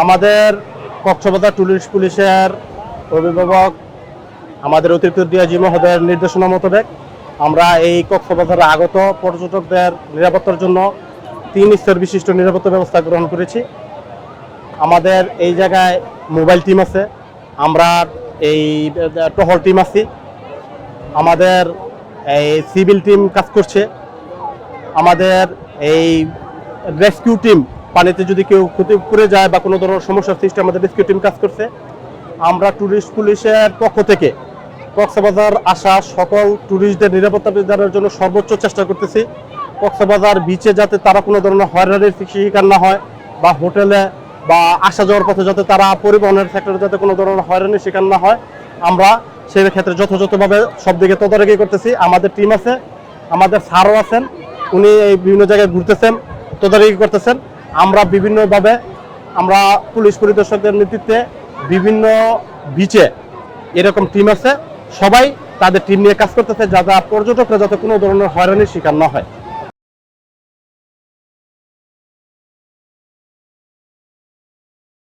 আমাদের কক্সবাজার টুরিস্ট পুলিশের অভিভাবক আমাদের অতিরিক্ত ডিআইজি মহোদয়ের নির্দেশনা মোতাবেক আমরা এই কক্সবাজারে আগত পর্যটকদের নিরাপত্তার জন্য 3 স্তর বিশিষ্ট নিরাপত্তা ব্যবস্থা গ্রহণ করেছি। আমাদের এই জায়গায় মোবাইল টিম আছে, আমরা এই টহল টিম আছি, আমাদের এই সিভিল টিম কাজ করছে, আমাদের এই রেস্কিউ টিম, পানিতে যদি কেউ ক্ষতি করে যায় বা কোনো ধরনের সমস্যার সৃষ্টি আমাদের রেস্কিউ টিম কাজ করছে। আমরা ট্যুরিস্ট পুলিশের পক্ষ থেকে কক্সবাজার আসা সকল ট্যুরিস্টদের নিরাপত্তা প্রদানের জন্য সর্বোচ্চ চেষ্টা করতেছি। কক্সবাজার বিচে যাতে তারা কোনো ধরনের হয়রানির শিকার না হয়, বা হোটেলে বা আসা যাওয়ার পথে যাতে তারা পরিবহনের সেক্টরে যাতে কোনো ধরনের হয়রানির শিকার না হয়, আমরা সেই ক্ষেত্রে যথাযথভাবে সব দিকে তদারকি করতেছি। আমাদের টিম আছে, আমাদের স্যারও আছেন, উনি এই বিভিন্ন জায়গায় ঘুরতেছেন, তদারকি করতেছেন। আমরা বিভিন্নভাবে আমরা পুলিশ পরিদর্শকদের নেতৃত্বে বিভিন্ন বিচে এরকম টিম আছে, সবাই তাদের টিম নিয়ে কাজ করতেছে যাতে পর্যটকরা যাতে কোনো ধরনের হয়রানির শিকার না হয়।